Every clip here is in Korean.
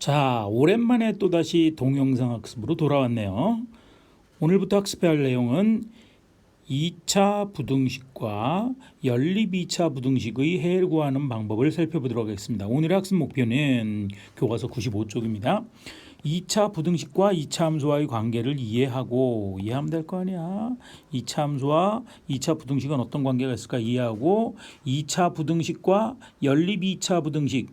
자, 오랜만에 또다시 동영상 학습으로 돌아왔네요. 오늘부터 학습할 내용은 2차 부등식과 연립 2차 부등식의 해를 구하는 방법을 살펴보도록 하겠습니다. 오늘의 학습 목표는 교과서 95쪽입니다. 2차 부등식과 2차 함수와의 관계를 이해하면 될 거 아니야. 2차 함수와 2차 부등식은 어떤 관계가 있을까 이해하고 2차 부등식과 연립 2차 부등식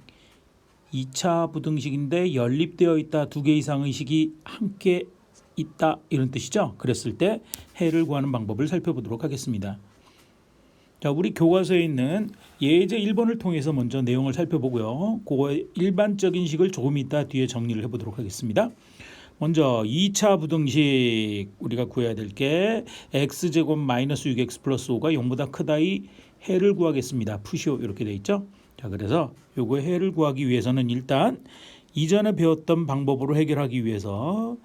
2차 부등식인데 연립되어 있다. 두 개 이상의 식이 함께 있다. 이런 뜻이죠. 그랬을 때 해를 구하는 방법을 살펴보도록 하겠습니다. 자, 우리 교과서에 있는 예제 1번을 통해서 먼저 내용을 살펴보고요. 그거의 일반적인 식을 조금 이따 뒤에 정리를 해보도록 하겠습니다. 먼저 2차 부등식 우리가 구해야 될 게 x제곱 마이너스 6x 플러스 5가 0보다 크다의 해를 구하겠습니다. 푸시오 이렇게 돼 있죠. 자, 그래서 요거 해를 구하기 위해서는 일단 이전에 배웠던 방법으로 해결하기 위해서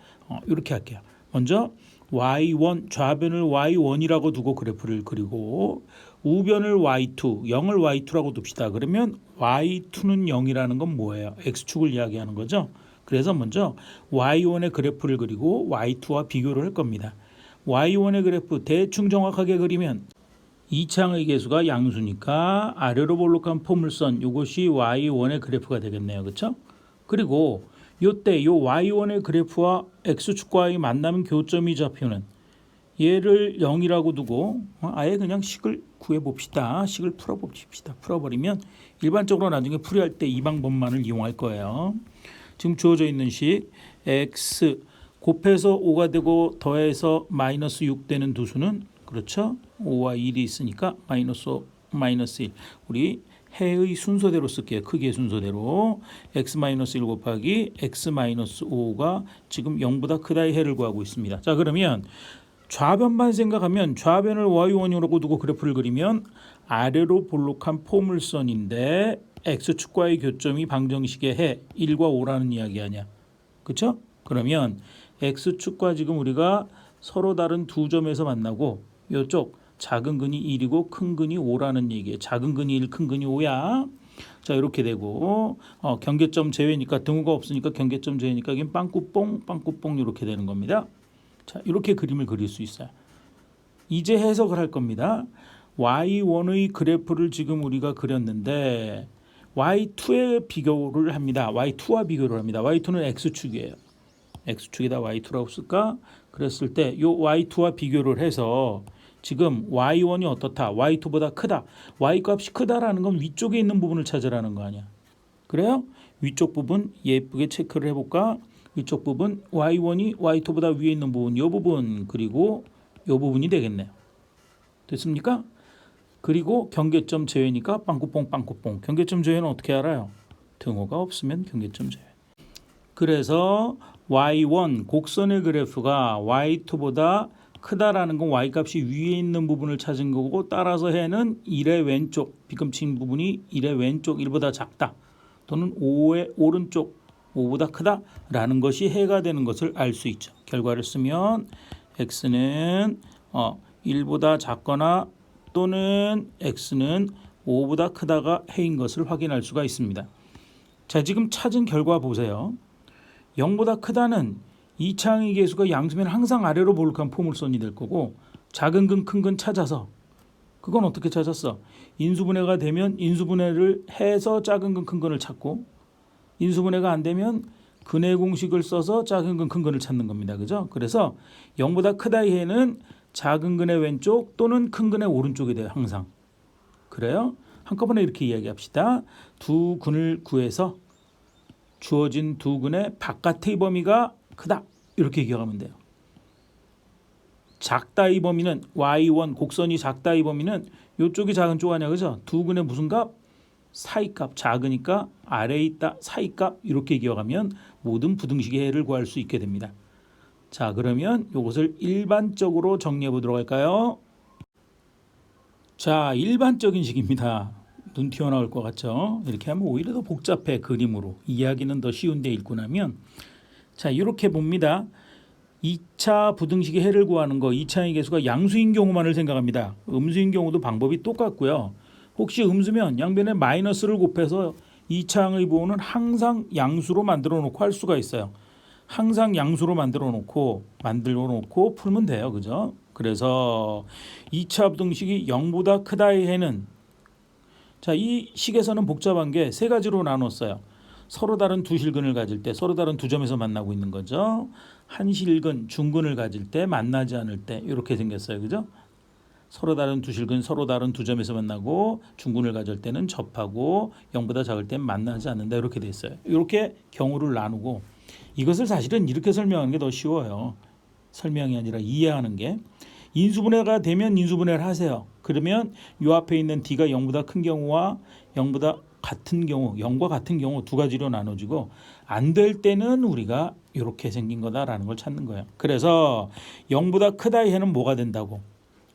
이렇게 할게요. 먼저 y1 좌변을 y1이라고 두고 그래프를 그리고 우변을 y2 0을 y2라고 둡시다. 그러면 y2는 0이라는 건 뭐예요? x축을 이야기하는 거죠. 그래서 먼저 y1의 그래프를 그리고 y2와 비교를 할 겁니다. y1의 그래프 대충 정확하게 그리면 이창의 계수가 양수니까 아래로 볼록한 포물선 이것이 y1의 그래프가 되겠네요. 그렇죠? 그리고 요때 요 y1의 그래프와 x축과의 만남 교점이 좌표는 얘를 0이라고 두고 아예 그냥 식을 구해봅시다. 식을 풀어봅시다. 풀어버리면 일반적으로 나중에 풀이할 때 이 방법만을 이용할 거예요. 지금 주어져 있는 식 x 곱해서 5가 되고 더해서 마이너스 6 되는 두 수는 그렇죠? 5와 1이 있으니까 마이너스 5, 마이너스 1. 우리 해의 순서대로 쓸게요. 크기의 순서대로. x-1 곱하기 x-5가 지금 0보다 크다의 해를 구하고 있습니다. 자, 그러면 좌변만 생각하면 좌변을 y1이라고 두고 그래프를 그리면 아래로 볼록한 포물선인데 x축과의 교점이 방정식의 해 1과 5라는 이야기 아니야. 그렇죠? 그러면 x축과 지금 우리가 서로 다른 두 점에서 만나고 이쪽 작은 근이 1이고 큰 근이 5라는 얘기예요. 작은 근이 1, 큰 근이 5야. 자, 이렇게 되고 경계점 제외니까 등호가 없으니까 경계점 제외니까 이게 빵꾸뽕 이렇게 되는 겁니다. 자, 이렇게 그림을 그릴 수 있어요. 이제 해석을 할 겁니다. y1의 그래프를 지금 우리가 그렸는데 y2에 비교를 합니다. y2와 비교를 합니다. y2는 x축이에요. x축에다 y2라고 쓸까? 그랬을 때 이 y2와 비교를 해서 지금 y1이 어떻다? y2보다 크다. y 값이 크다라는 건 위쪽에 있는 부분을 찾으라는 거 아니야. 그래요? 위쪽 부분 예쁘게 체크를 해볼까? 위쪽 부분 y1이 y2보다 위에 있는 부분 이 부분 그리고 이 부분이 되겠네요. 됐습니까? 그리고 경계점 제외니까 빵꾸뽕. 경계점 제외는 어떻게 알아요? 등호가 없으면 경계점 제외. 그래서 y1 곡선의 그래프가 y2보다 크다라는 건 y 값이 위에 있는 부분을 찾은 거고 따라서 해는 1의 왼쪽 비금친 부분이 1의 왼쪽 1보다 작다 또는 5의 오른쪽 5보다 크다라는 것이 해가 되는 것을 알 수 있죠. 결과를 쓰면 x는 1보다 작거나 또는 x는 5보다 크다가 해인 것을 확인할 수가 있습니다. 자, 지금 찾은 결과 보세요. 0보다 크다는 이차의 계수가 양수면 항상 아래로 볼록한 포물선이 될 거고 작은 근, 큰 근 찾아서 그건 어떻게 찾았어? 인수분해가 되면 인수분해를 해서 작은 근, 큰 근을 찾고 인수분해가 안 되면 근의 공식을 써서 작은 근, 큰 근을 찾는 겁니다. 그죠? 그래서 0보다 크다의 해는 작은 근의 왼쪽 또는 큰 근의 오른쪽이 돼요. 항상. 그래요? 한꺼번에 이렇게 이야기합시다. 두 근을 구해서 주어진 두 근의 바깥의 범위가 크다. 이렇게 기억하면 돼요. 작다의 범위는 y1 곡선이 작다의 범위는 이쪽이 작은 쪽 아니야. 그죠? 두 근의 무슨 값? 사이값. 작으니까 아래에 있다. 사이값. 이렇게 기억하면 모든 부등식의 해를 구할 수 있게 됩니다. 자, 그러면 이것을 일반적으로 정리해 보도록 할까요? 자, 일반적인 식입니다. 눈 튀어나올 것 같죠? 이렇게 하면 오히려 더 복잡해. 그림으로. 이야기는 더 쉬운데 읽고 나면 자, 이렇게 봅니다. 2차 부등식의 해를 구하는 거 2차의 계수가 양수인 경우만을 생각합니다. 음수인 경우도 방법이 똑같고요. 혹시 음수면 양변에 마이너스를 곱해서 2차항의 부호는 항상 양수로 만들어 놓고 할 수가 있어요. 항상 양수로 만들어 놓고 풀면 돼요. 그죠? 그래서 2차 부등식이 0보다 크다의 해는, 자, 이 식에서는 복잡한 게 세 가지로 나눴어요. 서로 다른 두 실근을 가질 때, 서로 다른 두 점에서 만나고 있는 거죠. 한 실근, 중근을 가질 때, 만나지 않을 때 이렇게 생겼어요. 그죠? 서로 다른 두 실근, 서로 다른 두 점에서 만나고 중근을 가질 때는 접하고 0보다 작을 땐 만나지 않는다 이렇게 돼 있어요. 이렇게 경우를 나누고, 이것을 사실은 이렇게 설명하는 게 더 쉬워요. 설명이 아니라 이해하는 게. 인수분해가 되면 인수분해를 하세요. 그러면 이 앞에 있는 D가 0보다 큰 경우와 0보다 같은 경우, 0과 같은 경우 두 가지로 나눠지고, 안 될 때는 우리가 이렇게 생긴 거다라는 걸 찾는 거예요. 그래서 0보다 크다의 해는 뭐가 된다고?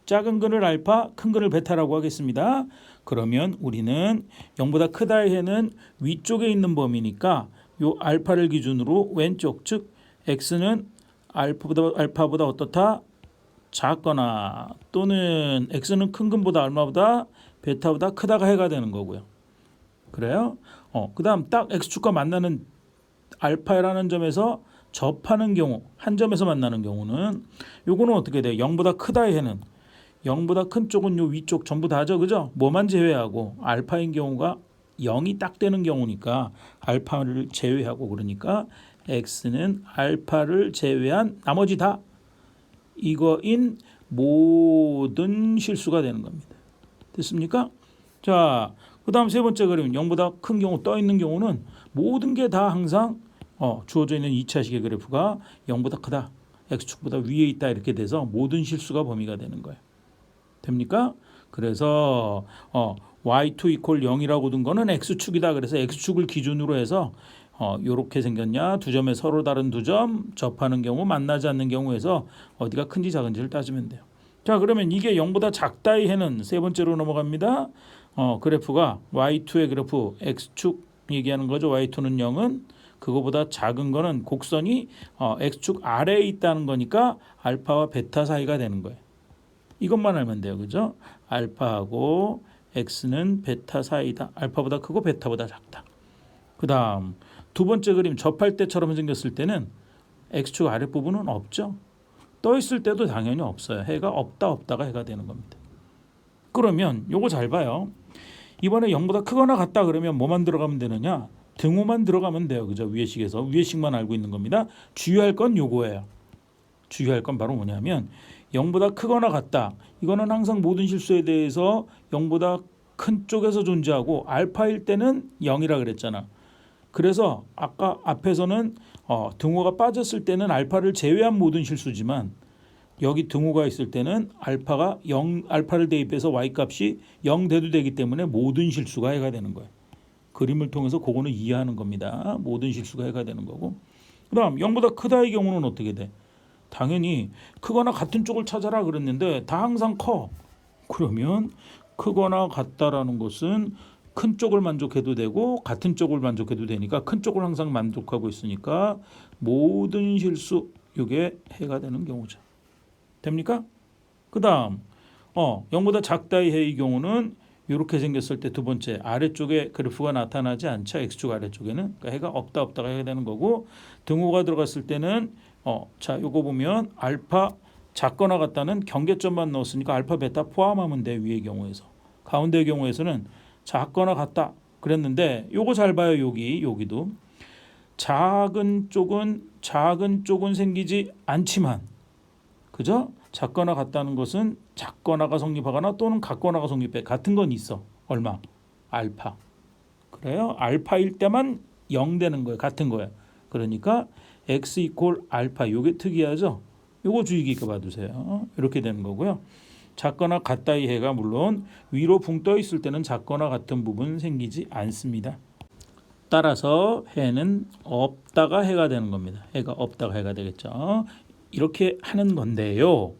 작은 근을 알파, 큰 근을 베타라고 하겠습니다. 그러면 우리는 0보다 크다의 해는 위쪽에 있는 범위니까 요 알파를 기준으로 왼쪽, 즉 x는 알파보다 어떻다? 작거나, 또는 x는 큰 근보다 얼마보다? 베타보다 크다가 해가 되는 거고요. 그래요? 그다음 딱 x축과 만나는 알파라는 점에서 접하는 경우, 한 점에서 만나는 경우는 요거는 어떻게 돼요? 0보다 크다의 해는, 0보다 큰 쪽은 요 위쪽 전부 다죠. 그죠? 뭐만 제외하고 알파인 경우가 0이 딱 되는 경우니까 알파를 제외하고, 그러니까 x는 알파를 제외한 나머지 다 이거인 모든 실수가 되는 겁니다. 됐습니까? 자, 그 다음 세 번째 그림, 0보다 큰 경우 떠 있는 경우는 모든 게 다 항상 주어져 있는 2차식의 그래프가 0보다 크다, x축보다 위에 있다 이렇게 돼서 모든 실수가 범위가 되는 거예요. 됩니까? 그래서 y2 이퀄 0이라고 둔 거는 x축이다. 그래서 x축을 기준으로 해서 이렇게 생겼냐, 두 점에 서로 다른 두 점 접하는 경우, 만나지 않는 경우에서 어디가 큰지 작은지를 따지면 돼요. 자, 그러면 이게 0보다 작다의 해는 세 번째로 넘어갑니다. 그래프가 y2의 그래프 x축 얘기하는 거죠. y2는 0은 그거보다 작은 거는 곡선이 x축 아래에 있다는 거니까 알파와 베타 사이가 되는 거예요. 이것만 알면 돼요. 그죠? 알파하고 x는 베타 사이다. 알파보다 크고 베타보다 작다. 그 다음 두 번째 그림, 접할 때처럼 생겼을 때는 x축 아랫부분은 없죠. 떠 있을 때도 당연히 없어요. 해가 없다가 해가 되는 겁니다. 그러면 요거 잘 봐요. 이번에 0보다 크거나 같다 그러면 뭐만 들어가면 되느냐? 등호만 들어가면 돼요. 그죠? 위에식에서 위에식만 알고 있는 겁니다. 주의할 건 요거예요. 주의할 건 바로 뭐냐면 0보다 크거나 같다. 이거는 항상 모든 실수에 대해서 0보다 큰 쪽에서 존재하고 알파일 때는 0이라 그랬잖아. 그래서 아까 앞에서는 등호가 빠졌을 때는 알파를 제외한 모든 실수지만, 여기 등호가 있을 때는 알파가 0, 알파를 대입해서 y 값이 0 돼도 되기 때문에 모든 실수가 해가 되는 거예요. 그림을 통해서 그거는 이해하는 겁니다. 모든 실수가 해가 되는 거고. 그다음 0보다 크다의 경우는 어떻게 돼? 당연히 크거나 같은 쪽을 찾아라 그랬는데 다 항상 커. 그러면 크거나 같다라는 것은 큰 쪽을 만족해도 되고 같은 쪽을 만족해도 되니까 큰 쪽을 항상 만족하고 있으니까 모든 실수, 이게 해가 되는 경우죠. 됩니까? 그 다음 0보다 작다의 해의 경우는 이렇게 생겼을 때 두 번째, 아래쪽에 그래프가 나타나지 않죠. x축 아래쪽에는. 그러니까 해가 없다가 해가 되는 거고, 등호가 들어갔을 때는 자, 요거 보면 알파 작거나 같다는 경계점만 넣었으니까 알파 베타 포함하면 돼. 위의 경우에서. 가운데의 경우에서는 작거나 같다 그랬는데, 요거 잘 봐요. 여기도 작은 쪽은 생기지 않지만, 그죠? 작거나 같다는 것은 작거나가 성립하거나 또는 같거나가 성립해. 같은 건 있어. 얼마? 알파. 그래요? 알파일 때만 0 되는 거예요. 같은 거예요. 그러니까 x 이퀄 알파. 요게 특이하죠? 요거 주의 깊게 봐두세요. 이렇게 되는 거고요. 작거나 같다의 해가 물론 위로 붕 떠 있을 때는 작거나 같은 부분 생기지 않습니다. 따라서 해는 없다가 해가 되는 겁니다. 해가 없다가 해가 되겠죠. 이렇게 하는 건데요.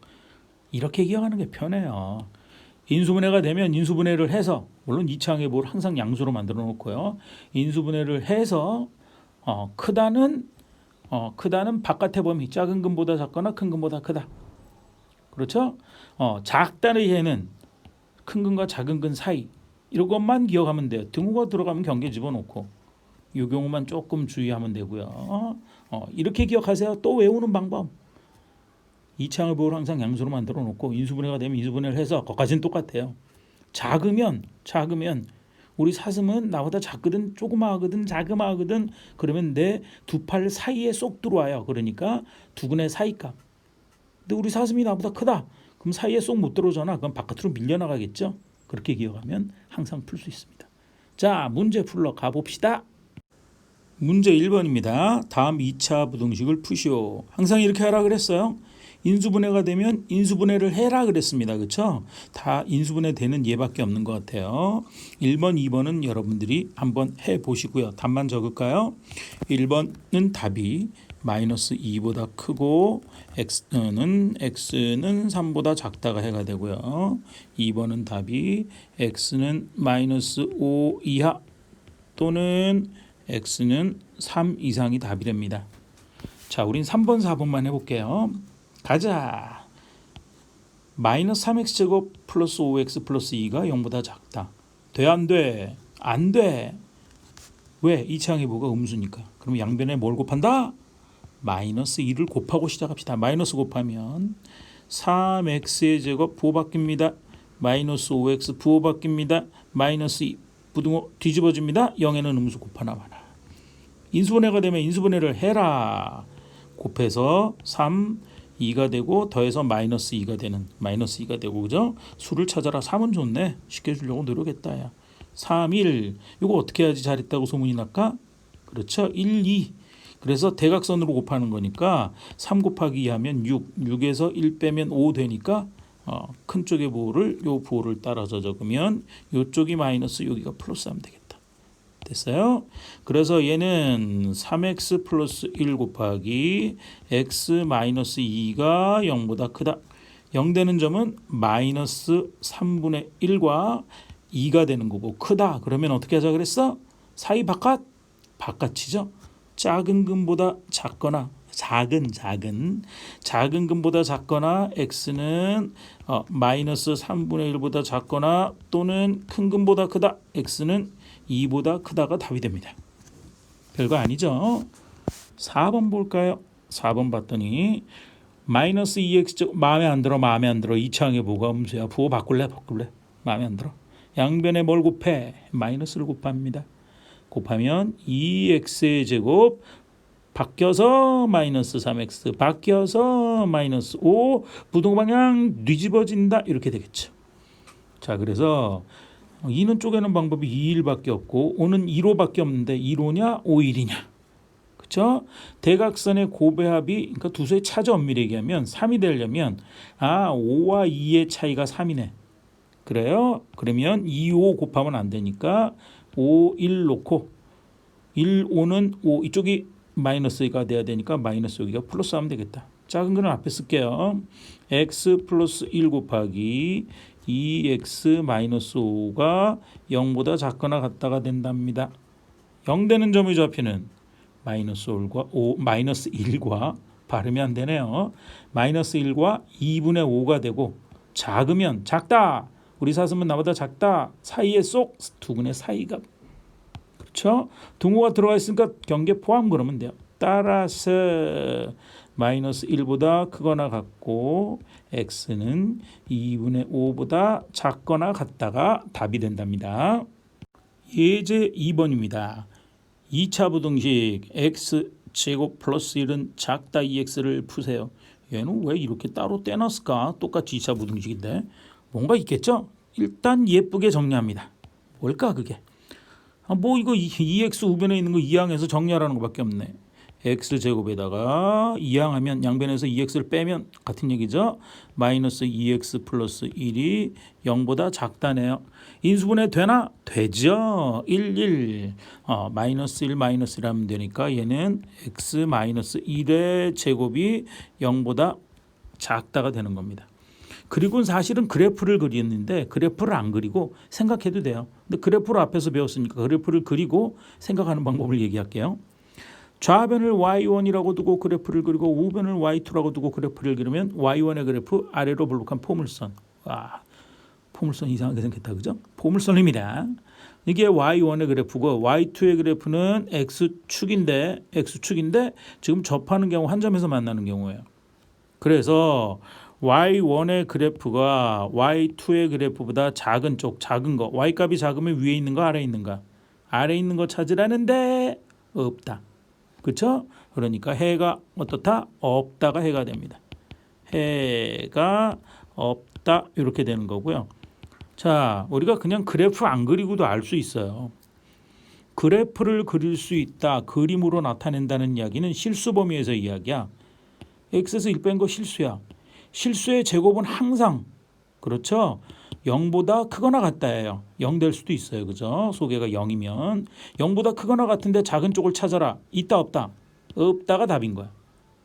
이렇게 기억하는 게 편해요. 인수분해가 되면 인수분해를 해서, 물론 2차항의 뭘 항상 양수로 만들어 놓고요. 인수분해를 해서 크다는 바깥의 범위, 작은 근보다 작거나 큰 근보다 크다. 그렇죠? 작다의 해는 큰 근과 작은 근 사이, 이것만 기억하면 돼요. 등호가 들어가면 경계 집어넣고 이 경우만 조금 주의하면 되고요. 이렇게 기억하세요. 또 외우는 방법. 이차항의 부호를 항상 양수로 만들어 놓고 인수분해가 되면 인수분해를 해서 거기까지는 똑같아요. 작으면 우리 사슴은 나보다 작거든, 조그마하거든, 자그마하거든. 그러면 내 두 팔 사이에 쏙 들어와요. 그러니까 두근의 사이값. 근데 우리 사슴이 나보다 크다. 그럼 사이에 쏙 못 들어오잖아. 그럼 바깥으로 밀려나가겠죠. 그렇게 기억하면 항상 풀 수 있습니다. 자, 문제 풀러 가봅시다. 문제 1번입니다. 다음 2차 부등식을 푸시오. 항상 이렇게 하라 그랬어요. 인수분해가 되면 인수분해를 해라 그랬습니다. 그렇죠? 다 인수분해 되는 예밖에 없는 것 같아요. 1번, 2번은 여러분들이 한번 해보시고요. 답만 적을까요? 1번은 답이 마이너스 2보다 크고 x는 3보다 작다가 해가 되고요. 2번은 답이 x는 마이너스 5 이하 또는 x는 3 이상이 답이 됩니다. 자, 우린 3번, 4번만 해볼게요. 가자. 마이너스 3x제곱 플러스 5x 플러스 2가 0보다 작다. 돼, 안 돼? 안 돼. 왜? 이차항의 부호가 음수니까. 그럼 양변에 뭘 곱한다? 마이너스 2를 곱하고 시작합시다. 마이너스 곱하면 3x의 제곱 부호 바뀝니다. 마이너스 5x 부호 바뀝니다. 마이너스 2 부등호 뒤집어집니다. 0에는 음수 곱하나 마나. 인수분해가 되면 인수분해를 해라. 곱해서 3, 2가 되고 더해서 마이너스 2가 되는 마이너스 2가 되고 그죠? 수를 찾아라. 3은 좋네. 쉽게 주려고 노력했다. 야. 3, 1. 이거 어떻게 해야지 잘했다고 소문이 날까? 그렇죠. 1, 2. 그래서 대각선으로 곱하는 거니까 3 곱하기 2 하면 6. 6에서 1 빼면 5 되니까 큰 쪽의 부호를 요 부호를 따라서 적으면 요쪽이 마이너스 여기가 플러스 하면 되겠다. 됐어요? 그래서 얘는 3x 플러스 1 곱하기 x 마이너스 2가 0보다 크다. 0 되는 점은 마이너스 3분의 1과 2가 되는 거고 크다. 그러면 어떻게 하자 그랬어? 사이 바깥이죠. 작은 근보다 작거나 작은 근보다 작거나 x는 마이너스 3분의 1보다 작거나 또는 큰 근보다 크다. x는 2보다 크다가 답이 됩니다. 별거 아니죠. 4번 볼까요? 4번 봤더니 마이너스 2x 마음에 안 들어. 이차항의 부호가 음수야. 부호 바꿀래? 마음에 안 들어. 양변에 뭘 곱해? 마이너스를 곱합니다. 곱하면 2x의 제곱 바뀌어서 마이너스 3x 바뀌어서 마이너스 5 부등호 방향 뒤집어진다. 이렇게 되겠죠. 자, 그래서 2는 쪼개는 방법이 2일밖에 없고 5는 1호밖에 없는데 1호냐 5일이냐. 그렇죠? 대각선의 고배합이 그러니까 두 수의 차저 엄밀히 얘기하면 3이 되려면 5와 2의 차이가 3이네. 그래요? 그러면 2, 5 곱하면 안 되니까 5, 1 놓고 1, 5는 5 이쪽이 마이너스가 돼야 되니까 마이너스 여기가 플러스 하면 되겠다. 작은 거는 앞에 쓸게요. x 플러스 1 곱하기 2x 마이너스 5가 0보다 작거나 같다가 된답니다. 0 되는 점의 좌표는 마이너스 1과 발음이 안 되네요. 마이너스 1과 2분의 5가 되고 작으면 작다. 우리 사슴은 나보다 작다. 사이에 쏙 두근의 사이가 그렇죠? 등호가 들어가 있으니까 경계 포함 그러면 돼요. 따라서 마이너스 1보다 크거나 같고 x는 2분의 5보다 작거나 같다가 답이 된답니다. 예제 2번입니다. 2차 부등식 x제곱 플러스 1은 작다 2x를 푸세요. 얘는 왜 이렇게 따로 떼놨을까? 똑같이 2차 부등식인데 뭔가 있겠죠? 일단 예쁘게 정리합니다. 뭘까 그게? 이거 2x 우변에 있는 거 2항에서 정리하라는 것밖에 없네. x제곱에다가 2항하면 양변에서 2x를 빼면 같은 얘기죠. 마이너스 2x 플러스 1이 0보다 작다네요. 인수분해 되나? 되죠. 1 마이너스 1 마이너스 1 하면 되니까 얘는 x 마이너스 1의 제곱이 0보다 작다가 되는 겁니다. 그리고 사실은 그래프를 그렸는데 그래프를 안 그리고 생각해도 돼요. 근데 그래프를 앞에서 배웠으니까 그래프를 그리고 생각하는 방법을 얘기할게요. 좌변을 y1이라고 두고 그래프를 그리고 우변을 y2라고 두고 그래프를 그리면 y1의 그래프 아래로 볼록한 포물선. 포물선 이상하게 생겼다, 그죠? 포물선입니다. 이게 y1의 그래프고 y2의 그래프는 x축인데 지금 접하는 경우 한 점에서 만나는 경우예요. 그래서 y1의 그래프가 y2의 그래프보다 작은 쪽, 작은 거, y 값이 작으면 위에 있는 거, 아래에 있는가? 아래에 있는 거 찾으라는데 없다. 그렇죠? 그러니까 해가 어떻다? 없다가 해가 됩니다. 해가 없다 이렇게 되는 거고요. 자, 우리가 그냥 그래프 안 그리고도 알 수 있어요. 그래프를 그릴 수 있다, 그림으로 나타낸다는 이야기는 실수 범위에서 이야기야. x에서 1 뺀 거 실수야. 실수의 제곱은 항상 그렇죠? 0보다 크거나 같다예요. 0 될 수도 있어요. 그죠? 소개가 0이면 0보다 크거나 같은데 작은 쪽을 찾아라. 있다 없다? 없다가 답인 거야.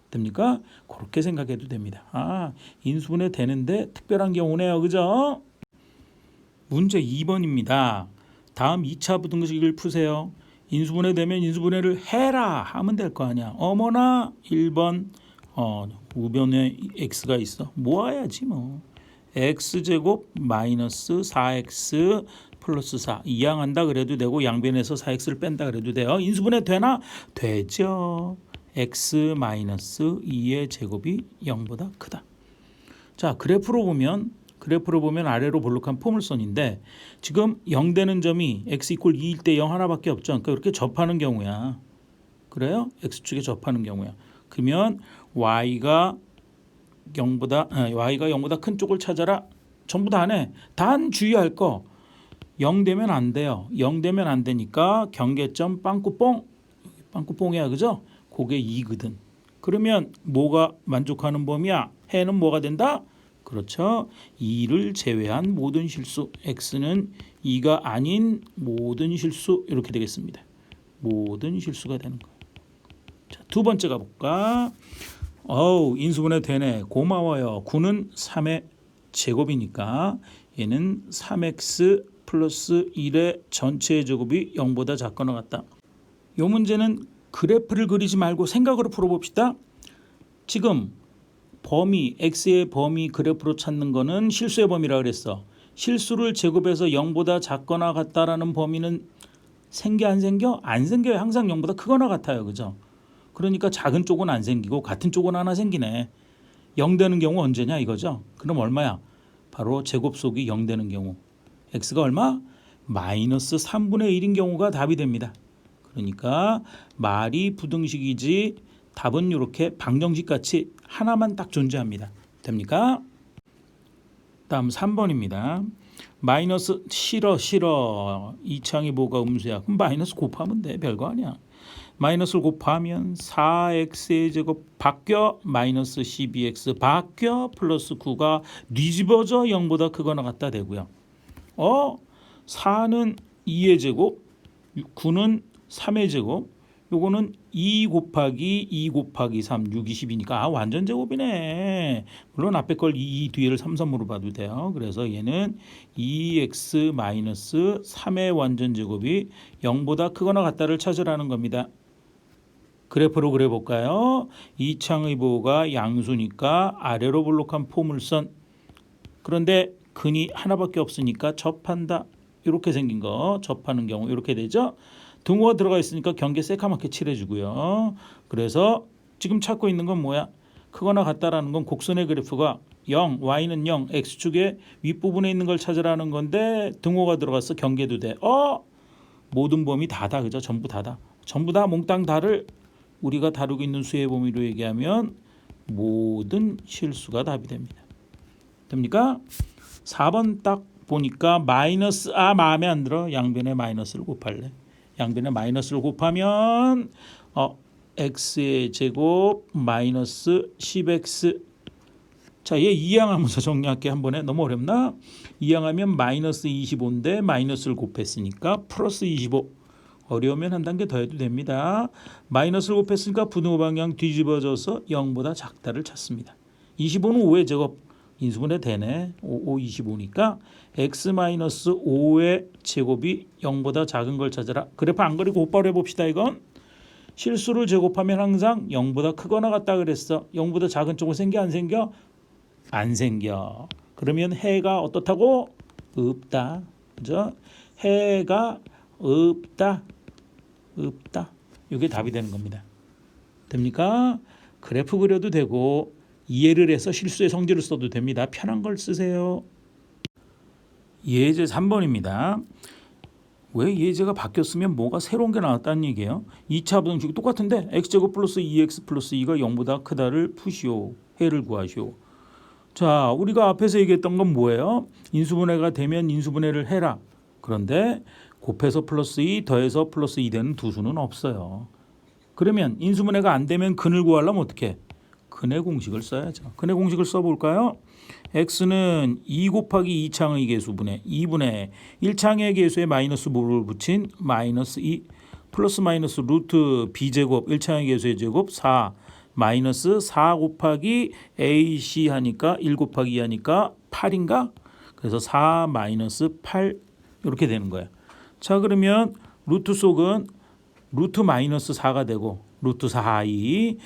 됩니까? 그렇게 생각해도 됩니다. 아, 인수분해 되는데 특별한 경우네요. 그죠? 문제 2번입니다. 다음 2차 부등식을 푸세요. 인수분해 되면 인수분해를 해라 하면 될 거 아니야. 어머나 1번 우변에 x가 있어. 모아야지 뭐. x제곱 마이너스 4x 플러스 4 이항한다 그래도 되고 양변에서 4x를 뺀다 그래도 돼요. 인수분해 되나? 되죠. x 마이너스 2의 제곱이 0보다 크다. 자, 그래프로 보면 아래로 볼록한 포물선인데 지금 0 되는 점이 x 이퀄 2일 때 0 하나밖에 없죠. 그러니까 이렇게 접하는 경우야. 그래요? x축에 접하는 경우야. 그러면 y가 0보다 큰 쪽을 찾아라. 전부 다네. 단 주의할 거 0 되면 안 돼요. 0 되면 안 되니까 경계점 빵꾸뽕이야. 그죠? 그게 2거든. 그러면 뭐가 만족하는 범위야? 해는 뭐가 된다? 그렇죠. 2를 제외한 모든 실수. x는 2가 아닌 모든 실수 이렇게 되겠습니다. 모든 실수가 되는 거예요. 자, 두 번째 가볼까? 인수분해 되네. 고마워요. 9는 3의 제곱이니까 얘는 3x 플러스 1의 전체의 제곱이 0보다 작거나 같다. 이 문제는 그래프를 그리지 말고 생각으로 풀어봅시다. 지금 범위, x의 범위 그래프로 찾는 거는 실수의 범위라 그랬어. 실수를 제곱해서 0보다 작거나 같다라는 범위는 생겨 안 생겨? 안 생겨요. 항상 0보다 크거나 같아요. 그죠? 그러니까 작은 쪽은 안 생기고 같은 쪽은 하나 생기네. 0 되는 경우 언제냐 이거죠. 그럼 얼마야? 바로 제곱속이 0 되는 경우. x가 얼마? 마이너스 3분의 1인 경우가 답이 됩니다. 그러니까 말이 부등식이지 답은 이렇게 방정식 같이 하나만 딱 존재합니다. 됩니까? 다음 3번입니다. 마이너스 싫어. 이창이 뭐가 음수야. 그럼 마이너스 곱하면 돼. 별거 아니야. 마이너스를 곱하면 4x의 제곱 바뀌어 마이너스 12x 바뀌어 플러스 9가 뒤집어져 0보다 크거나 같다 되고요. 4는 2의 제곱 9는 3의 제곱 요거는 2 곱하기 2 곱하기 3 6, 20이니까 완전 제곱이네. 물론 앞에 걸 2 뒤에를 3선으로 봐도 돼요. 그래서 얘는 2x 마이너스 3의 완전 제곱이 0보다 크거나 같다를 찾으라는 겁니다. 그래프로 그려볼까요? 이창의 보호가 양수니까 아래로 볼록한 포물선. 그런데 근이 하나밖에 없으니까 접한다. 이렇게 생긴 거 접하는 경우 이렇게 되죠. 등호가 들어가 있으니까 경계 새카맣게 칠해주고요. 그래서 지금 찾고 있는 건 뭐야? 크거나 같다라는 건 곡선의 그래프가 0, y는 0, x축의 윗부분에 있는 걸 찾으라는 건데 등호가 들어가서 경계도 돼. 모든 범위 다다. 그죠? 전부 다다. 전부 다 몽땅 다를 우리가 다루고 있는 수의 범위로 얘기하면 모든 실수가 답이 됩니다. 됩니까? 4번 딱 보니까 마이너스 마음에 안 들어. 양변에 마이너스를 곱할래. 양변에 마이너스를 곱하면 x의 제곱 마이너스 10x. 자, 얘 이항하면서 정리할게 한 번에. 너무 어렵나? 이항하면 마이너스 25인데 마이너스를 곱했으니까 플러스 25. 어려우면 한 단계 더 해도 됩니다. 마이너스를 곱했으니까 분호 방향 뒤집어져서 0보다 작다를 찾습니다. 25는 5의 제곱. 인수분해 되네. 5, 25니까 x-5의 제곱이 0보다 작은 걸 찾아라. 그래프 안 그리고 곧바로 해봅시다. 이건 실수를 제곱하면 항상 0보다 크거나 같다 그랬어. 0보다 작은 쪽은 생겨 안 생겨? 안 생겨. 그러면 해가 어떻다고? 없다. 그죠? 해가 없다. 이게 답이 되는 겁니다. 됩니까? 그래프 그려도 되고 이해를 해서 실수의 성질을 써도 됩니다. 편한 걸 쓰세요. 예제 3번입니다. 왜 예제가 바뀌었으면 뭐가 새로운 게 나왔다는 얘기예요. 2차 부등식이 똑같은데 x제곱 플러스 2x 플러스 2가 0보다 크다를 푸시오. 해를 구하시오. 자, 우리가 앞에서 얘기했던 건 뭐예요? 인수분해가 되면 인수분해를 해라. 그런데 곱해서 플러스 2 더해서 플러스 2 되는 두 수는 없어요. 그러면 인수분해가 안 되면 근을 구하려면 어떻게? 근의 공식을 써야죠. 근의 공식을 써볼까요? x는 2 곱하기 2창의 개수분의 2분의 1창의 개수에 마이너스 부를 붙인 마이너스 2 플러스 마이너스 루트 b제곱 1창의 개수의 제곱 4 마이너스 4 곱하기 ac 하니까 1 곱하기 2 하니까 8인가? 그래서 4 마이너스 8 이렇게 되는 거예요. 자, 그러면 루트 속은 루트 마이너스 4가 되고 루트 4i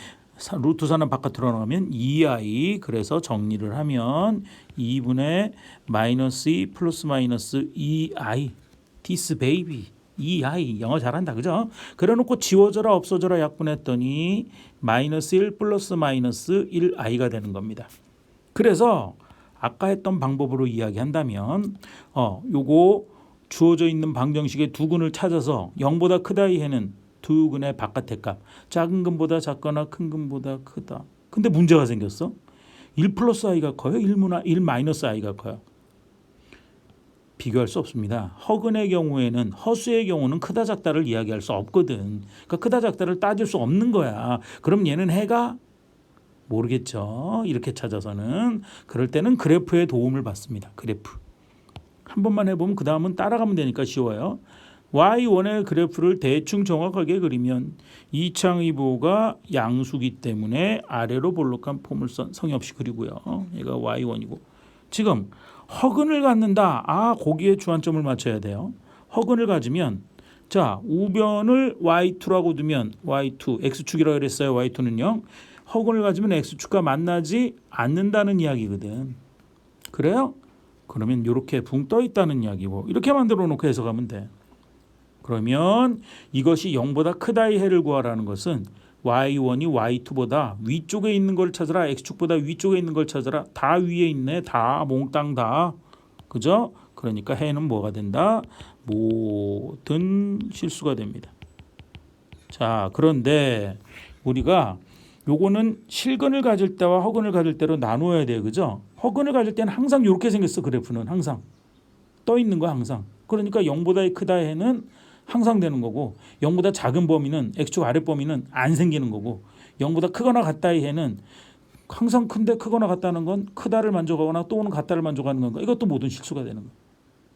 루트 4는 바깥으로 나가면 2i 그래서 정리를 하면 2분의 마이너스 2 플러스 마이너스 2i 디스 베이비 2i 영어 잘한다 그죠? 그래놓고 지워져라 없어져라 약분했더니 마이너스 1 플러스 마이너스 1i가 되는 겁니다. 그래서 아까 했던 방법으로 이야기한다면 요거 주어져 있는 방정식의 두 근을 찾아서 0보다 크다의 해는 두 근의 바깥의 값 작은 근보다 작거나 큰 근보다 크다. 근데 문제가 생겼어. 1 플러스 i가 커요? 1 마이너스 i가 커요? 비교할 수 없습니다. 허근의 경우에는 허수의 경우는 크다 작다를 이야기할 수 없거든. 그러니까 크다 작다를 따질 수 없는 거야. 그럼 얘는 해가 모르겠죠. 이렇게 찾아서는 그럴 때는 그래프의 도움을 받습니다. 그래프. 한 번만 해보면 그 다음은 따라가면 되니까 쉬워요. y1의 그래프를 대충 정확하게 그리면 이창의보가 양수기 때문에 아래로 볼록한 포물선 성의 없이 그리고요. 얘가 y1이고 지금 허근을 갖는다. 거기에 주안점을 맞춰야 돼요. 허근을 가지면 자 우변을 y2라고 두면 y2 x축이라고 그랬어요. y2는요. 허근을 가지면 x축과 만나지 않는다는 이야기거든. 그래요? 그러면 이렇게 붕 떠 있다는 이야기고 이렇게 만들어 놓고 해석하면 돼. 그러면 이것이 0보다 크다의 해를 구하라는 것은 y1이 y2보다 위쪽에 있는 걸 찾아라. x축보다 위쪽에 있는 걸 찾아라. 다 위에 있네. 다 몽땅 다. 그죠? 그러니까 해는 뭐가 된다? 모든 실수가 됩니다. 자, 그런데 우리가 요거는 실근을 가질 때와 허근을 가질 때로 나누어야 돼요. 그죠? 허근을 가질 때는 항상 이렇게 생겼어. 그래프는 항상. 떠 있는 거 항상. 그러니까 0보다 크다의 해는 항상 되는 거고 0보다 작은 범위는 x축 아래 범위는 안 생기는 거고 0보다 크거나 같다의 해는 항상 큰데 크거나 같다는 건 크다를 만족하거나 또는 같다를 만족하는 건가 이것도 모든 실수가 되는 거예요.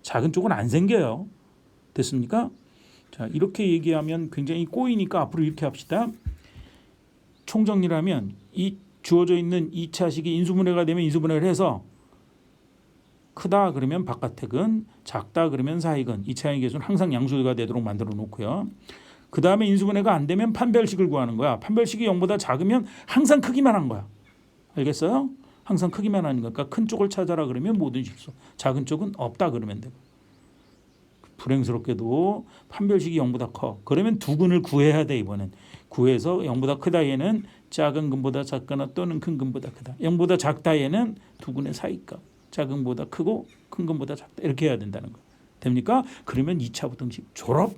작은 쪽은 안 생겨요. 됐습니까? 자, 이렇게 얘기하면 굉장히 꼬이니까 앞으로 이렇게 합시다. 총정리하면 이 주어져 있는 2차식이 인수분해가 되면 인수분해를 해서 크다 그러면 바깥의 근, 작다 그러면 사이근, 2차의 개수는 항상 양수가 되도록 만들어 놓고요. 그 다음에 인수분해가 안 되면 판별식을 구하는 거야. 판별식이 0보다 작으면 항상 크기만 한 거야. 알겠어요? 항상 크기만 하는 거니까 큰 쪽을 찾아라 그러면 모든 실수. 작은 쪽은 없다 그러면 되고. 불행스럽게도 판별식이 0보다 커. 그러면 두 근을 구해야 돼 이번엔. 구해서 0보다 크다 얘는 작은 근보다 작거나 또는 큰 근보다 크다. 0보다 작다 얘는 두 근의 사이값. 작은 근보다 크고 큰 근보다 작다. 이렇게 해야 된다는 거. 됩니까? 그러면 2차 부등식 졸업.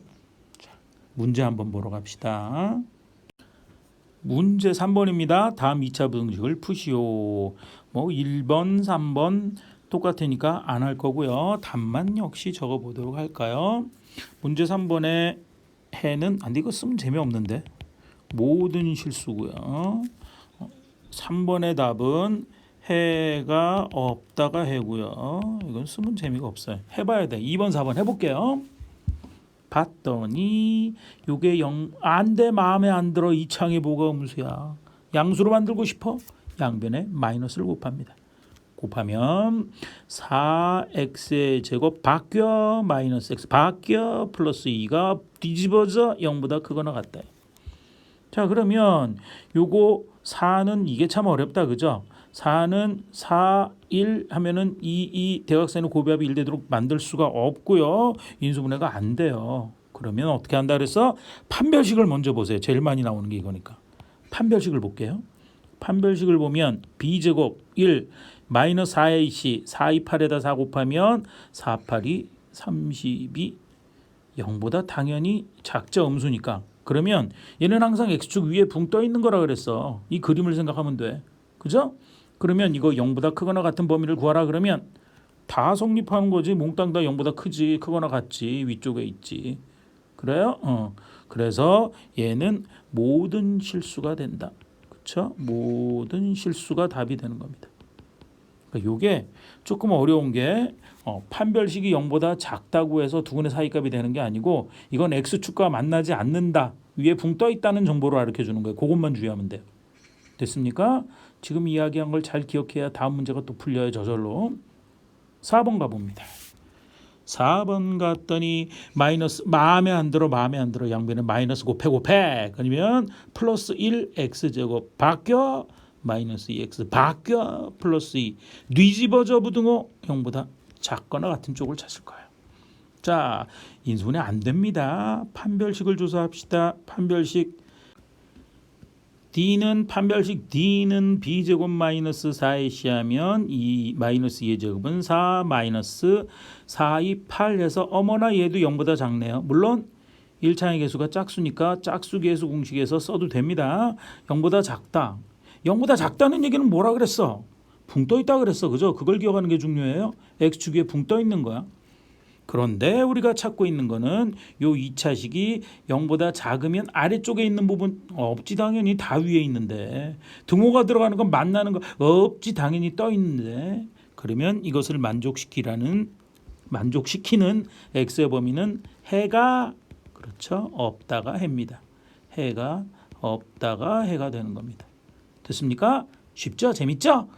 자, 문제 한번 보러 갑시다. 문제 3번입니다. 다음 2차 부등식을 푸시오. 뭐 1번, 3번 똑같으니까 안 할 거고요. 답만 역시 적어보도록 할까요? 문제 3번의 해는 안 돼. 이거 쓰면 재미없는데. 모든 실수고요. 3번의 답은 해가 없다가 해고요. 이건 쓰면 재미가 없어요. 해봐야 돼. 2번, 4번 해볼게요. 봤더니 요게 안 돼. 마음에 안 들어. 이창의 뭐가 음수야. 양수로 만들고 싶어? 양변에 마이너스를 곱합니다. 곱하면 4x의 제곱 바뀌어 마이너스 x 바뀌어 플러스 2가 뒤집어져 0보다 크거나 같다. 자, 그러면 요거 4는 이게 참 어렵다. 그죠? 4는 4, 1 하면은 2 대각선의 곱합이 1되도록 만들 수가 없고요. 인수분해가 안 돼요. 그러면 어떻게 한다 그래서 판별식을 먼저 보세요. 제일 많이 나오는 게 이거니까. 판별식을 볼게요. 판별식을 보면 b제곱 1 마이너스 4ac 428에다 4 곱하면 4, 8이 32 0보다 당연히 작죠. 음수니까. 그러면 얘는 항상 x축 위에 붕 떠 있는 거라 그랬어. 이 그림을 생각하면 돼. 그죠? 그러면 이거 0보다 크거나 같은 범위를 구하라 그러면 다 성립하는 거지. 몽땅 다 0보다 크지. 크거나 같지. 위쪽에 있지. 그래요? 그래서 얘는 모든 실수가 된다. 그렇죠? 모든 실수가 답이 되는 겁니다. 그러니까 이게 조금 어려운 게 판별식이 0보다 작다고 해서 두근의 사이값이 되는 게 아니고 이건 x축과 만나지 않는다. 위에 붕 떠 있다는 정보를 가르쳐 주는 거예요. 그것만 주의하면 돼요. 됐습니까? 지금 이야기한 걸 잘 기억해야 다음 문제가 또 풀려요. 저절로. 4번 가봅니다. 4번 갔더니 마이너스 마음에 안 들어 양변에 마이너스 곱해 그러면 플러스 1 x제곱 바뀌어 마이너스 2x 바뀌어 플러스 2 뒤집어져 부등호 0보다 작거나 같은 쪽을 찾을 거예요. 자, 인수분해 안 됩니다. 판별식을 조사합시다. 판별식 D는 B제곱 마이너스 4AC 하면 이 마이너스 2의 제곱은 4 마이너스 4, 2, 8 해서 어머나 얘도 0보다 작네요. 물론 1차의 개수가 짝수니까 짝수 계수 공식에서 써도 됩니다. 0보다 작다. 0보다 작다는 얘기는 뭐라 그랬어? 붕 떠 있다 그랬어. 그죠? 그걸 기억하는 게 중요해요. x축 위에 붕 떠 있는 거야. 그런데 우리가 찾고 있는 거는 요 2차식이 0보다 작으면 아래쪽에 있는 부분 없지 당연히 다 위에 있는데 등호가 들어가는 건 만나는 거 없지 당연히 떠 있는데 그러면 이것을 만족시키는 x의 범위는 해가 그렇죠 없다가 해입니다. 해가 없다가 해가 되는 겁니다. 됐습니까? 쉽죠? 재밌죠?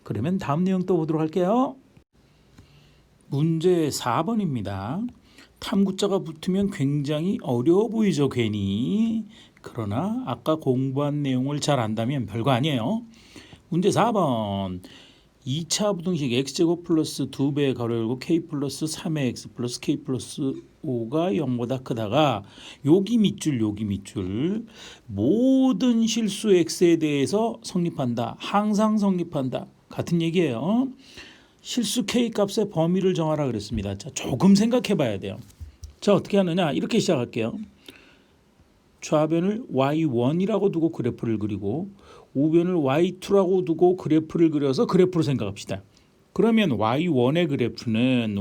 그러면 다음 내용 또 보도록 할게요. 문제 4번입니다. 탐구자가 붙으면 굉장히 어려워 보이죠, 괜히. 그러나 아까 공부한 내용을 잘 안다면 별거 아니에요. 문제 4번. 2차 부등식 x제곱 플러스 2배의 가로 열고 k 플러스 3의 x 플러스 k 플러스 5가 0보다 크다가 여기 밑줄 모든 실수 x에 대해서 성립한다. 항상 성립한다. 같은 얘기예요. 실수 k 값의 범위를 정하라 그랬습니다. 자, 조금 생각해 봐야 돼요. 자, 어떻게 하느냐? 이렇게 시작할게요. 좌변을 y1이라고 두고 그래프를 그리고 우변을 y2라고 두고 그래프를 그려서 그래프로 생각합시다. 그러면 y1의 그래프는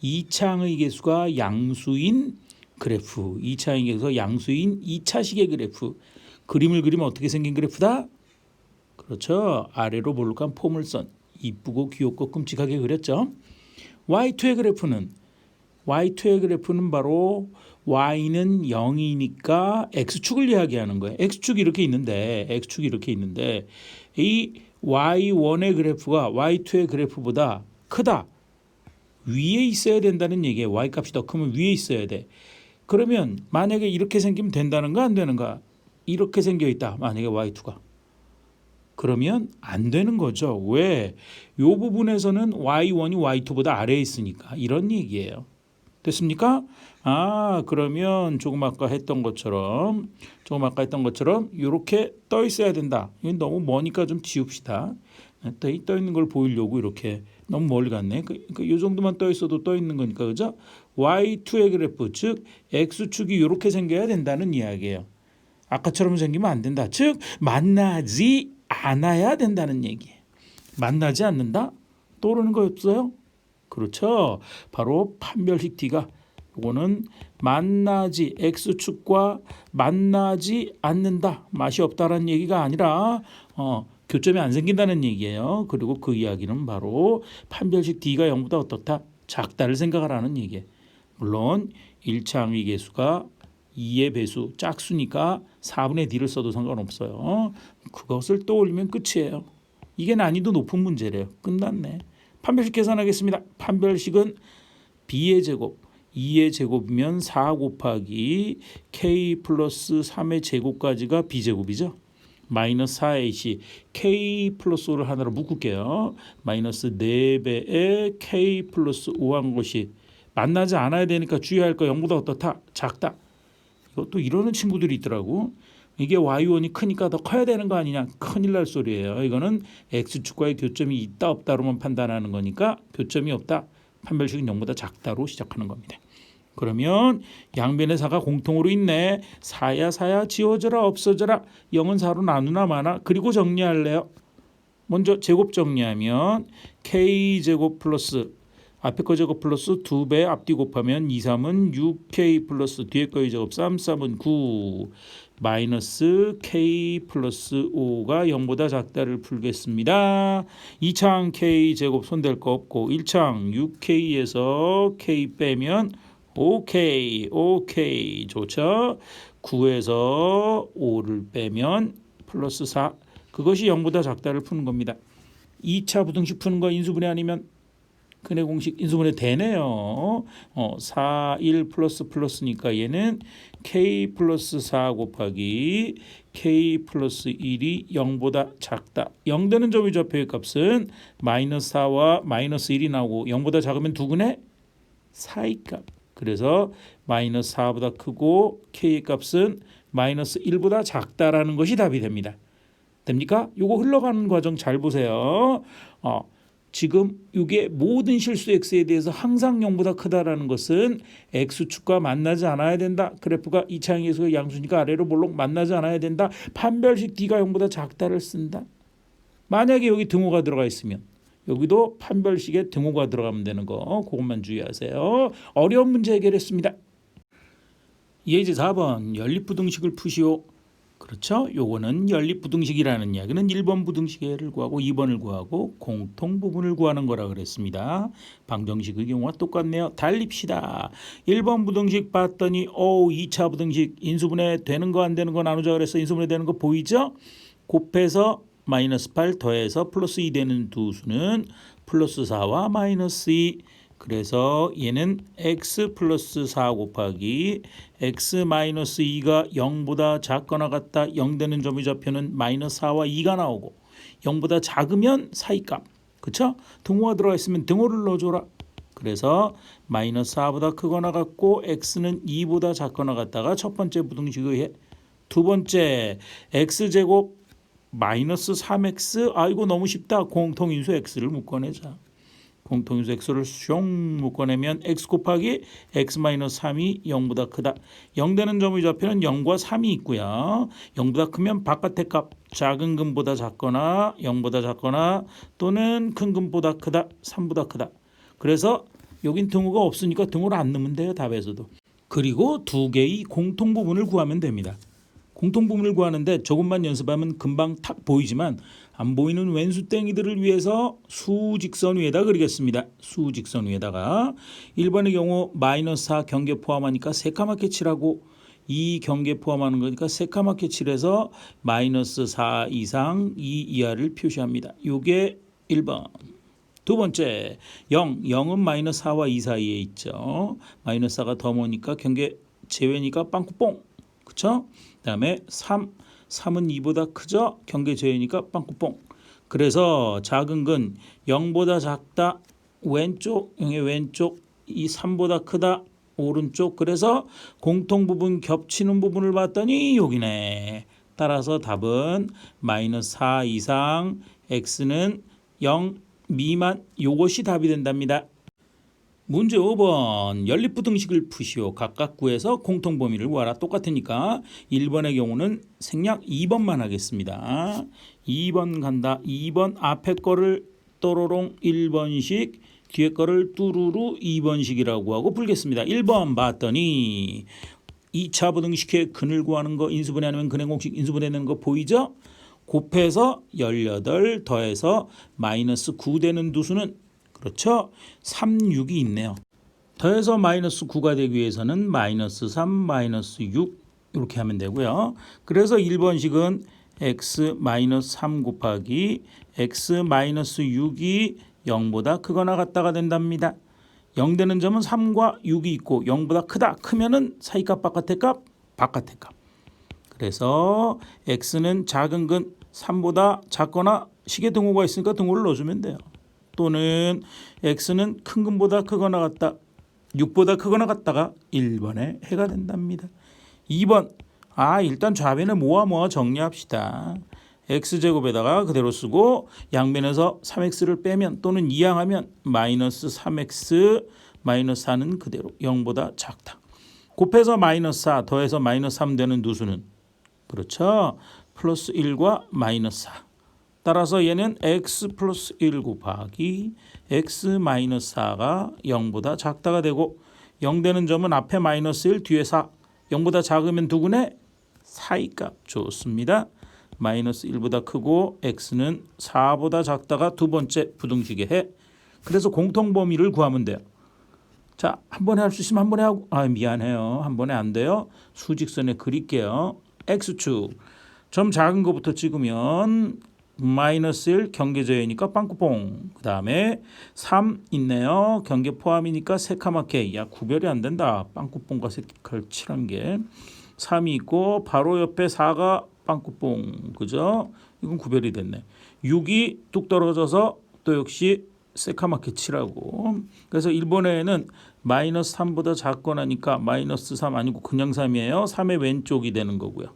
2차항의 개수가 양수인 그래프, 2차항의 개수가 양수인 2차식의 그래프. 그림을 그리면 어떻게 생긴 그래프다? 그렇죠. 아래로 볼록한 포물선. 이쁘고 귀엽고 끔찍하게 그렸죠. y2의 그래프는 바로 y는 0이니까 x축을 이야기하는 거예요. x축이 이렇게 있는데 이 y1의 그래프가 y2의 그래프보다 크다. 위에 있어야 된다는 얘기예요. y값이 더 크면 위에 있어야 돼. 그러면 만약에 이렇게 생기면 된다는가 안 되는가? 이렇게 생겨 있다. 만약에 y2가. 그러면 안 되는 거죠. 왜? 이 부분에서는 y1이 y2보다 아래에 있으니까 이런 얘기예요. 됐습니까? 그러면 조금 아까 했던 것처럼 이렇게 떠 있어야 된다. 이건 너무 머니까 좀 지웁시다. 떠 있는 걸 보이려고 이렇게 너무 멀리 갔네. 이 정도만 떠 있어도 떠 있는 거니까 그죠? y2의 그래프 즉 x축이 이렇게 생겨야 된다는 이야기예요. 아까처럼 생기면 안 된다. 즉 만나지 않아야 된다는 얘기예요. 만나지 않는다? 떠오르는 거 없어요? 그렇죠. 바로 판별식 D가 이거는 만나지 x축과 만나지 않는다. 맛이 없다라는 얘기가 아니라 교점이 안 생긴다는 얘기예요. 그리고 그 이야기는 바로 판별식 D가 0보다 어떻다? 작다를 생각하라는 얘기예요. 물론 1차항의 개수가 2의 배수 짝수니까 4분의 D를 써도 상관없어요. 그것을 떠올리면 끝이에요. 이게 난이도 높은 문제래요. 끝났네. 판별식 계산하겠습니다. 판별식은 B의 제곱 2의 제곱이면 4 곱하기 K 플러스 3의 제곱까지가 B제곱이죠. 마이너스 4ac k 플러스 5를 하나로 묶을게요. 마이너스 4배의 k 플러스 5한 것이 만나지 않아야 되니까 주의할 거 0보다 어떻다? 작다. 이것도 이러는 친구들이 있더라고. 이게 y1이 크니까 더 커야 되는 거 아니냐. 큰일 날 소리예요. 이거는 x축과의 교점이 있다 없다로만 판단하는 거니까 교점이 없다. 판별식은 0보다 작다로 시작하는 겁니다. 그러면 양변의 4가 공통으로 있네. 4야 지워져라 없어져라. 0은 4로 나누나 마나. 그리고 정리할래요. 먼저 제곱 정리하면 k제곱 플러스 앞에 거 제곱 플러스 2배 앞뒤 곱하면 2, 3은 6k 플러스 뒤에 거의 제곱 3, 3은 9 마이너스 k 플러스 5가 0보다 작다를 풀겠습니다. 2창 k 제곱 손댈 거 없고 1창 6k에서 k 빼면 오케이 좋죠. 9에서 5를 빼면 플러스 4 그것이 0보다 작다를 푸는 겁니다. 2차 부등식 푸는 거 인수분해 아니면 근해 공식 인수분해 되네요. 4, 1 플러스니까 얘는 k 플러스 4 곱하기 k 플러스 1이 0보다 작다. 0 되는 점의 좌표의 값은 마이너스 4와 마이너스 1이 나오고 0보다 작으면 두근해 4의 값. 그래서 마이너스 4보다 크고 k의 값은 마이너스 1보다 작다라는 것이 답이 됩니다. 됩니까? 요거 흘러가는 과정 잘 보세요. 지금 이게 모든 실수 x에 대해서 항상 0보다 크다라는 것은 x축과 만나지 않아야 된다. 그래프가 이차항에서 양수니까 아래로 볼록 만나지 않아야 된다. 판별식 d가 0보다 작다를 쓴다. 만약에 여기 등호가 들어가 있으면 여기도 판별식에 등호가 들어가면 되는 거 그것만 주의하세요. 어려운 문제 해결했습니다. 예제 4번 연립부등식을 푸시오. 그렇죠? 요거는 연립부등식이라는 이야기는 1번 부등식을 구하고 2번을 구하고 공통부분을 구하는 거라 그랬습니다. 방정식의 경우와 똑같네요. 달립시다. 1번 부등식 봤더니 2차 부등식 인수분해 되는 거 안 되는 거 나누자 그래서 인수분해 되는 거 보이죠? 곱해서 마이너스 8 더해서 플러스 2 되는 두 수는 플러스 4와 마이너스 2 그래서 얘는 x 플러스 4 곱하기 x 마이너스 2가 0보다 작거나 같다. 0 되는 점의 좌표는 마이너스 4와 2가 나오고 0보다 작으면 사이값. 그렇죠? 등호가 들어가 있으면 등호를 넣어줘라. 그래서 마이너스 4보다 크거나 같고 x는 2보다 작거나 같다가 첫 번째 부등식에 의해 두 번째 x제곱 마이너스 3x 아이고 너무 쉽다. 공통인수 x를 묶어내자. 공통인수 x를 숑 묶어내면 x 곱하기 x 마이너스 3이 0보다 크다. 0 되는 점의 좌표는 0과 3이 있고요. 0보다 크면 바깥의 값 작은 근보다 작거나 0보다 작거나 또는 큰 근보다 크다. 3보다 크다. 그래서 여긴 등호가 없으니까 등호를 안 넣으면 돼요. 답에서도. 그리고 두 개의 공통부분을 구하면 됩니다. 공통부분을 구하는데 조금만 연습하면 금방 탁 보이지만 안 보이는 왼수땡이들을 위해서 수직선 위에다 그리겠습니다. 수직선 위에다가 1번의 경우 마이너스 4 경계 포함하니까 새까맣게 칠하고 2 경계 포함하는 거니까 새까맣게 칠해서 마이너스 4 이상 2 이하를 표시합니다. 이게 1번. 두 번째 0은 마이너스 4와 2 사이에 있죠. 마이너스 4가 더 머니까 경계 제외니까 빵꾸뽕. 그렇죠? 그다음에 3은 2보다 크죠? 경계 제외니까 빵꾸뽕. 그래서 작은 근 0보다 작다. 왼쪽 0의 왼쪽 이 3보다 크다. 오른쪽. 그래서 공통부분 겹치는 부분을 봤더니 여기네. 따라서 답은 마이너스 4 이상 x는 0 미만 이것이 답이 된답니다. 문제 5번 연립부등식을 푸시오. 각각 구해서 공통범위를 구하라. 똑같으니까 1번의 경우는 생략 2번만 하겠습니다. 2번 간다. 2번 앞에 거를 또로롱 1번식 뒤에 거를 뚜루루 2번식이라고 하고 풀겠습니다. 1번 봤더니 2차 부등식의 근을 구하는 거 인수분해 아니면 근해 공식 인수분해 되는 거 보이죠? 곱해서 18 더해서 마이너스 9 되는 두 수는 그렇죠? 3, 6이 있네요. 더해서 마이너스 9가 되기 위해서는 마이너스 3, 마이너스 6 이렇게 하면 되고요. 그래서 1번식은 x 마이너스 3 곱하기 x 마이너스 6이 0보다 크거나 같다가 된답니다. 0 되는 점은 3과 6이 있고 0보다 크다. 크면은 사이값 바깥의 값 바깥의 값. 그래서 x는 작은 근 3보다 작거나 식에 등호가 있으니까 등호를 넣어주면 돼요. 또는 x는 큰 근보다 크거나 같다. 6보다 크거나 같다가 1번에 해가 된답니다. 2번 일단 좌변에 모아 정리합시다. x제곱에다가 그대로 쓰고 양변에서 3x를 빼면 또는 이항하면 마이너스 3x 마이너스 4는 그대로 0보다 작다. 곱해서 마이너스 4 더해서 마이너스 3 되는 누수는 그렇죠. 플러스 1과 마이너스 4. 따라서 얘는 x 플러스 1 곱하기 x 마이너스 4가 0보다 작다가 되고 0 되는 점은 앞에 마이너스 1 뒤에 4. 0보다 작으면 두근에 사이값 좋습니다. 마이너스 1보다 크고 x는 4보다 작다가 두 번째 부등식의 해. 그래서 공통 범위를 구하면 돼요. 자, 한 번에 할 수 있으면 한 번에 하고 미안해요. 한 번에 안 돼요. 수직선에 그릴게요. x축 점 작은 거부터 찍으면 마이너스 1 경계저해니까 빵꾸뽕. 그 다음에 3 있네요. 경계 포함이니까 새카맣게. 야, 구별이 안 된다. 빵꾸뽕과 색깔 칠한 게 3이 있고 바로 옆에 4가 빵꾸뽕. 그죠? 이건 구별이 됐네. 6이 뚝 떨어져서 또 역시 새카맣게 칠하고. 그래서 1번에는 마이너스 3보다 작거나니까 마이너스 3 아니고 그냥 3이에요. 3의 왼쪽이 되는 거고요.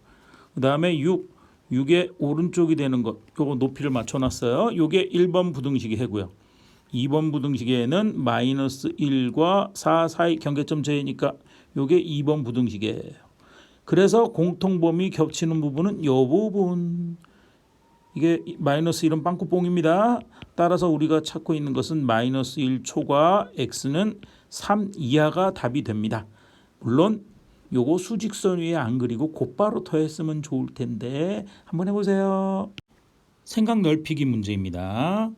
그 다음에 6의 오른쪽이 되는 것. 요거 높이를 맞춰놨어요. 요게 1번 부등식의 해고요. 2번 부등식에는 마이너스 1과 4 사이 경계점 제이니까 요게 2번 부등식의 해예요. 그래서 공통범위 겹치는 부분은 요 부분. 이게 마이너스 1은 빵꾸뽕입니다. 따라서 우리가 찾고 있는 것은 마이너스 1 초과 x는 3 이하가 답이 됩니다. 물론 요거 수직선 위에 안 그리고 곧바로 더했으면 좋을 텐데 한번 해보세요. 생각 넓히기 문제입니다.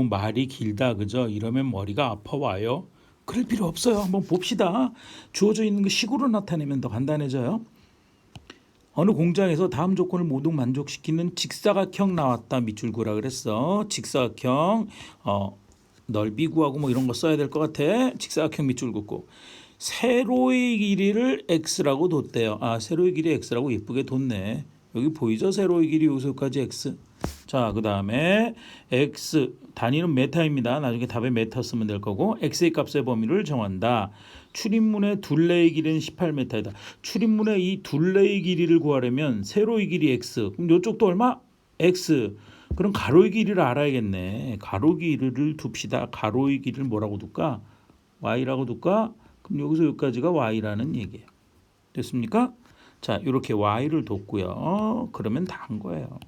말이 길다 그죠? 이러면 머리가 아파와요. 그럴 필요 없어요. 한번 봅시다. 주어져 있는 거 식으로 나타내면 더 간단해져요. 어느 공장에서 다음 조건을 모두 만족시키는 직사각형 나왔다. 밑줄 그라 그랬어. 직사각형 넓이 구하고 뭐 이런 거 써야 될 것 같아. 직사각형 밑줄 긋고 세로의 길이를 x라고 뒀대요. 세로의 길이 x라고 예쁘게 뒀네. 여기 보이죠? 세로의 길이 여기서까지 x. 자, 그 다음에 x 단위는 메타입니다. 나중에 답에 메타 쓰면 될 거고 x의 값의 범위를 정한다. 출입문의 둘레의 길이는 18m이다. 출입문의 이 둘레의 길이를 구하려면 세로의 길이 x. 그럼 이쪽도 얼마? x. 그럼 가로의 길이를 알아야겠네. 가로 길이를 둡시다. 가로의 길이를 뭐라고 둘까? y라고 둘까? 그럼 여기서 여기까지가 y라는 얘기예요. 됐습니까? 자, 이렇게 y를 뒀고요. 그러면 다 한 거예요.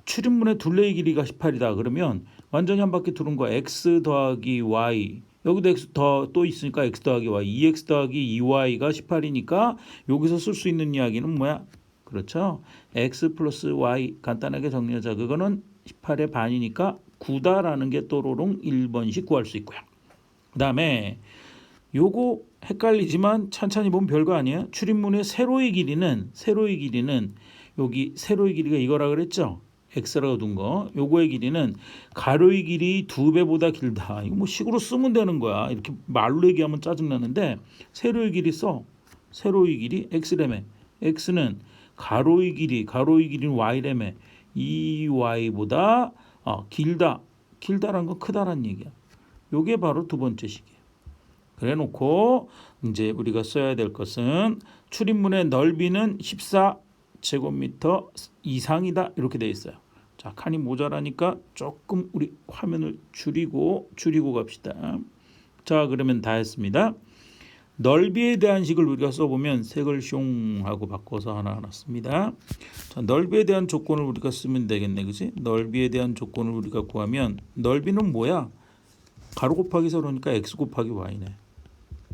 출입문의 둘레의 길이가 18이다. 그러면 완전히 한 바퀴 두른 거 x 더하기 y. 여기도 x 또 있으니까 x 더하기 y. 2x 더하기 2y가 18이니까 여기서 쓸 수 있는 이야기는 뭐야? 그렇죠. x 플러스 y 간단하게 정리하자. 그거는 18의 반이니까 9다라는 게 또로롱 1번씩 구할 수 있고요. 그 다음에 요거 헷갈리지만 천천히 보면 별거 아니에요. 출입문의 세로의 길이는 여기 세로의 길이가 이거라 그랬죠. x라고 둔 거. 요거의 길이는 가로의 길이 2배보다 길다. 이거 뭐 식으로 쓰면 되는 거야. 이렇게 말로 얘기하면 짜증나는데 세로의 길이 써. 세로의 길이 x래매. x는 가로의 길이는 y래매. 이 y보다 길다. 길다란 건 크다란 얘기야. 요게 바로 두 번째 식이에요. 그래 놓고 이제 우리가 써야 될 것은 출입문의 넓이는 14제곱미터 이상이다. 이렇게 되어 있어요. 자, 칸이 모자라니까 조금 우리 화면을 줄이고 갑시다. 자, 그러면 다 했습니다. 넓이에 대한 식을 우리가 써보면 색을 숑 하고 바꿔서 하나하나 씁니다. 자, 넓이에 대한 조건을 우리가 쓰면 되겠네. 그지? 넓이에 대한 조건을 우리가 구하면 넓이는 뭐야? 가로 곱하기 세로니까 x 곱하기 y네.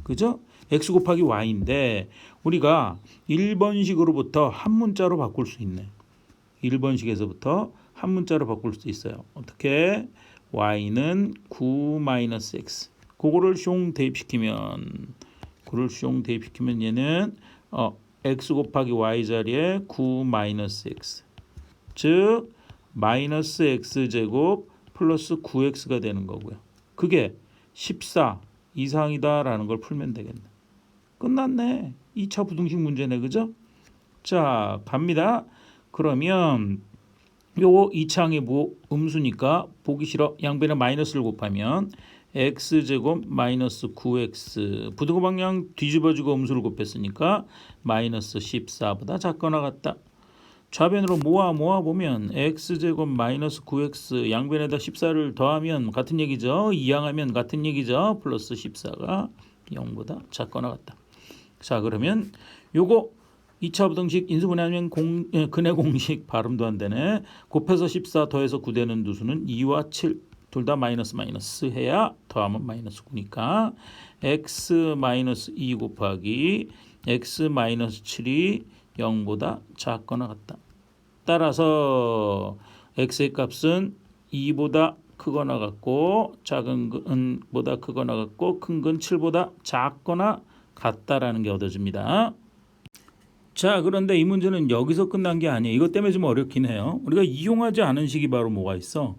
그죠? x 곱하기 y인데 우리가 1번식으로부터 한 문자로 바꿀 수 있네. 1번식에서부터 한 문자로 바꿀 수 있어요. 어떻게? y는 9-x. 그거를 숑 대입시키면 얘는 x 곱하기 y 자리에 9-x. 즉 마이너스 x제곱 플러스 9x가 되는 거고요. 그게 14 이상이다라는 걸 풀면 되겠네. 끝났네. 2차 부등식 문제네. 그죠? 자, 갑니다. 그러면 요거 2차항의 뭐 음수니까 보기 싫어. 양변에 마이너스를 곱하면 x제곱 마이너스 9x 부등호 방향 뒤집어지고 음수를 곱했으니까 마이너스 14보다 작거나 같다. 좌변으로 모아 보면 x제곱 마이너스 9x 양변에다 14를 더하면 같은 얘기죠. 이항하면 같은 얘기죠. 플러스 14가 0보다 작거나 같다. 자, 그러면 요거 2차 부등식 인수분해하면 근해 공식 발음도 안 되네. 곱해서 14 더해서 9 되는 두 수는 2와 7 둘 다 마이너스 해야 더하면 마이너스 9니까 x 마이너스 2 곱하기 x 마이너스 7이 0보다 작거나 같다. 따라서 x의 값은 2보다 크거나 같고 작은 근보다 크거나 같고 큰 근 7보다 작거나 같다라는 게 얻어집니다. 자, 그런데 이 문제는 여기서 끝난 게 아니에요. 이것 때문에 좀 어렵긴 해요. 우리가 이용하지 않은 식이 바로 뭐가 있어?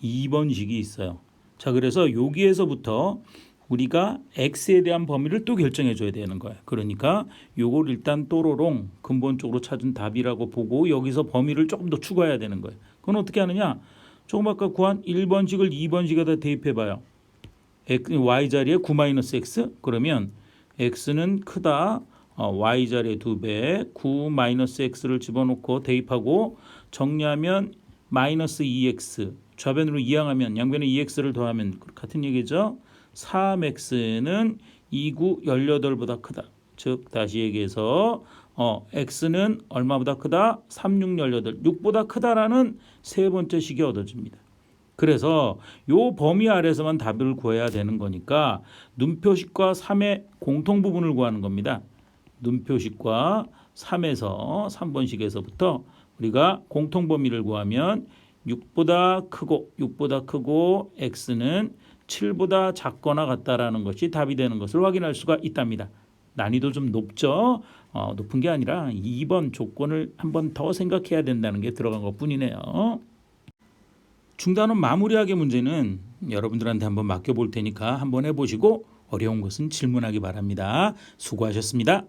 2번 식이 있어요. 자, 그래서 여기에서부터 우리가 x에 대한 범위를 또 결정해 줘야 되는 거예요. 그러니까 요걸 일단 또로롱 근본적으로 찾은 답이라고 보고 여기서 범위를 조금 더 추가해야 되는 거예요. 그건 어떻게 하느냐? 조금 아까 구한 1번식을 2번식에다 대입해 봐요. y 자리에 9-x 그러면 x는 크다. y 자리에 2배 9-x를 집어넣고 대입하고 정리하면 마이너스 2x 좌변으로 이항하면 양변에 2x를 더하면 같은 얘기죠. 3x는 29, 18보다 크다. 즉 다시 얘기해서 x는 얼마보다 크다? 3, 6, 18, 6보다 크다라는 세 번째 식이 얻어집니다. 그래서 요 범위 아래서만 답을 구해야 되는 거니까 눈표식과 3의 공통 부분을 구하는 겁니다. 눈표식과 3에서 3번식에서부터 우리가 공통 범위를 구하면 6보다 크고 x는 7보다 작거나 같다라는 것이 답이 되는 것을 확인할 수가 있답니다. 난이도 좀 높죠? 높은 게 아니라 2번 조건을 한 번 더 생각해야 된다는 게 들어간 것뿐이네요. 중단원 마무리하기 문제는 여러분들한테 한번 맡겨볼 테니까 한번 해보시고 어려운 것은 질문하기 바랍니다. 수고하셨습니다.